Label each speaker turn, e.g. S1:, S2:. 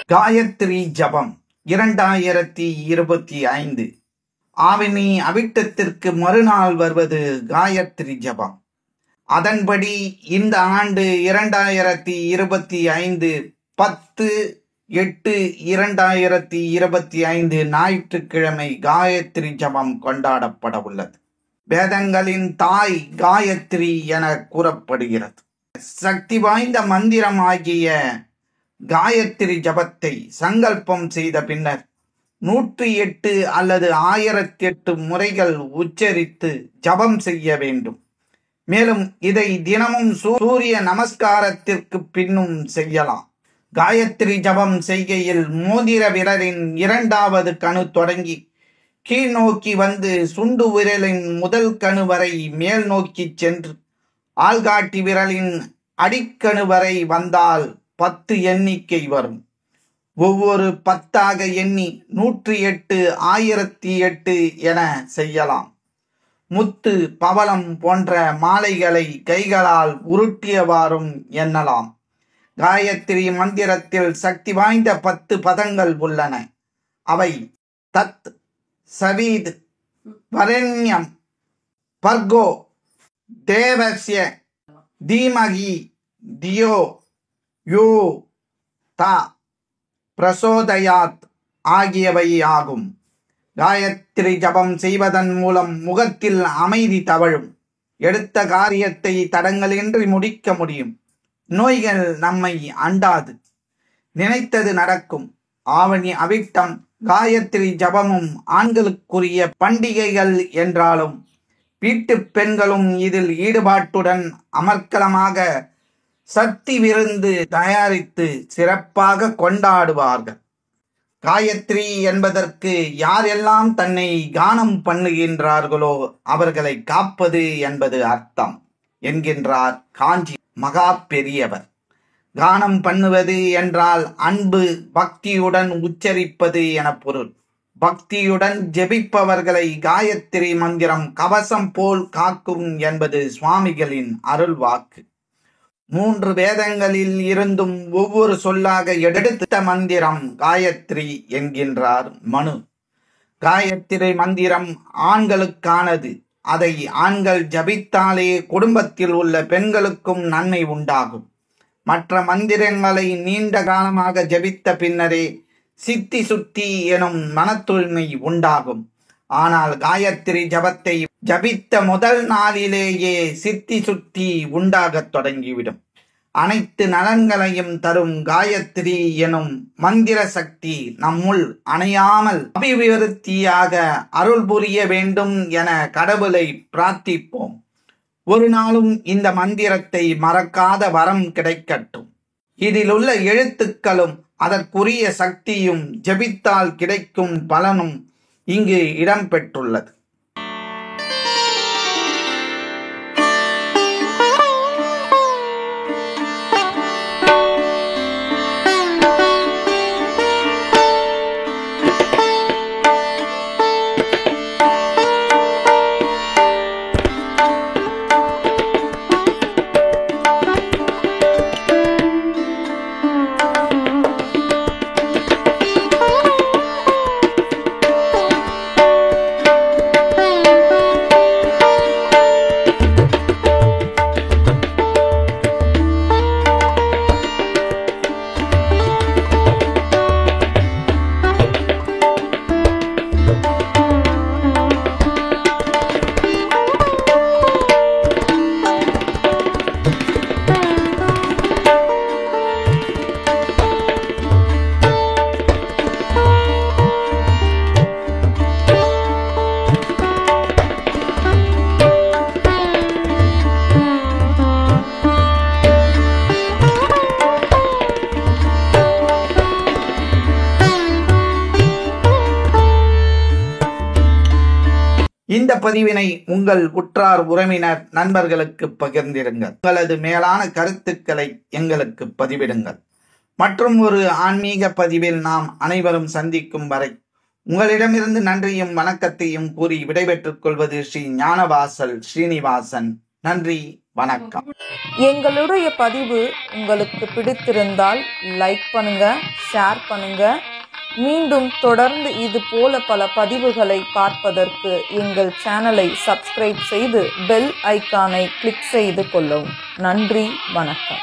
S1: காயத்ரி ஜபம் 2025 ஆவணி அவிட்டத்திற்கு மறுநாள் வருவது காயத்ரி ஜபம். அதன்படி இந்த ஆண்டு 2025 10/8/2025 ஞாயிற்றுக்கிழமை காயத்ரி ஜபம் கொண்டாடப்பட உள்ளது. வேதங்களின் தாய் காயத்ரி என கூறப்படுகிறது. சக்தி வாய்ந்த மந்திரமாகிய காயத்ரி ஜபத்தை சங்கல்பம் செய்த பின்னர் 108 அல்லது 1008 முறைகள் உச்சரித்து ஜபம் செய்ய வேண்டும். மேலும் இதை தினமும் சூரிய நமஸ்காரத்திற்கு பின்னும் செய்யலாம். காயத்ரி ஜபம் செய்கையில் மோதிர விரலின் 2வது கணு தொடங்கி கீழ் நோக்கி வந்து சுண்டு விரலின் முதல் கணு வரை மேல் நோக்கி சென்று ஆள்காட்டி விரலின் அடிக்கணு வரை வந்தால் 10 எண்ணிக்கை வரும். ஒவ்வொரு 10ஆக எண்ணி 108 1008 என செய்யலாம். முத்து பவளம் போன்ற மாலைகளை கைகளால் உருட்டியவாறும் எண்ணலாம். காயத்ரி மந்திரத்தில் சக்தி வாய்ந்த 10 பதங்கள் உள்ளன. அவை தத், சவீத், வரண்யம், பர்கோ, தேவஸ்ய தீமகி, தியோ யோ தா பிரசோதயாத் ஆகியவை ஆகும். காயத்ரி ஜபம் செய்வதன் மூலம் முகத்தில் அமைதி தவழும். எடுத்த காரியத்தை தடங்கலின்றி முடிக்க முடியும். நோய்கள் நம்மை அண்டாது. நினைத்தது நடக்கும். ஆவணி அவிட்டம் காயத்ரி ஜபமும் ஆண்களுக்குரிய பண்டிகைகள் என்றாலும் வீட்டு பெண்களும் இதில் ஈடுபாட்டுடன் அமர்க்கலமாக சக்தி விருந்து தயாரித்து சிறப்பாக கொண்டாடுவார்கள். காயத்ரி என்பதற்கு யாரெல்லாம் தன்னை கானம் பண்ணுகின்றார்களோ அவர்களை காப்பது என்பது அர்த்தம் என்கின்றார் காஞ்சி மகா பெரியவர். கானம் பண்ணுவது என்றால் அன்பு பக்தியுடன் உச்சரிப்பது என பொருள். பக்தியுடன் ஜெபிப்பவர்களை காயத்ரி மந்திரம் கவசம் போல் காக்கும் என்பது சுவாமிகளின் அருள் வாக்கு. 3 வேதங்களில் இருந்தும் ஒவ்வொரு சொல்லாக எடுத்த மந்திரம் காயத்ரி என்கின்றார் மனு. காயத்ரி மந்திரம் ஆண்களுக்கானது. அதை ஆண்கள் ஜபித்தாலே குடும்பத்தில் உள்ள பெண்களுக்கும் நன்மை உண்டாகும். மற்ற மந்திரங்களை நீண்ட காலமாக ஜபித்த பின்னரே சித்தி சுத்தி எனும் மன தூய்மை உண்டாகும். ஆனால் காயத்ரி ஜபத்தை ஜபித்த முதல் நாளிலேயே சித்தி சுத்தி உண்டாகத் தொடங்கிவிடும். அனைத்து நலன்களையும் தரும் காயத்ரி எனும் மந்திர சக்தி நம்முள் அணையாமல் அபிவிருத்தியாக அருள் புரிய வேண்டும் என கடவுளை பிரார்த்திப்போம். ஒரு நாளும் இந்த மந்திரத்தை மறக்காத வரம் கிடைக்கட்டும். இதில் உள்ள எழுத்துக்களும் அதற்குரிய சக்தியும் ஜபித்தால் கிடைக்கும் பலனும் இங்கு இடம்பெற்றுள்ளது. இந்த பதிவினை உங்கள் உற்றார் உறவினர் நண்பர்களுக்கு பகிர்ந்திருங்கள். உங்களது மேலான கருத்துக்களை எங்களுக்கு பதிவிடுங்கள். மற்றும் ஒரு ஆன்மீக பதிவில் நாம் அனைவரும் சந்திக்கும் வரை உங்களிடமிருந்து நன்றியும் வணக்கத்தையும் கூறி விடைபெற்றுக் கொள்வது ஸ்ரீ ஞானவாசல் ஸ்ரீனிவாசன். நன்றி, வணக்கம்.
S2: எங்களுடைய பதிவு உங்களுக்கு பிடித்திருந்தால் லைக் பண்ணுங்க, ஷேர் பண்ணுங்க. மீண்டும் தொடர்ந்து இது போல பல பதிவுகளை பார்ப்பதற்கு எங்கள் சேனலை சப்ஸ்கிரைப் செய்து பெல் ஐக்கானை கிளிக் செய்து கொள்ளவும். நன்றி, வணக்கம்.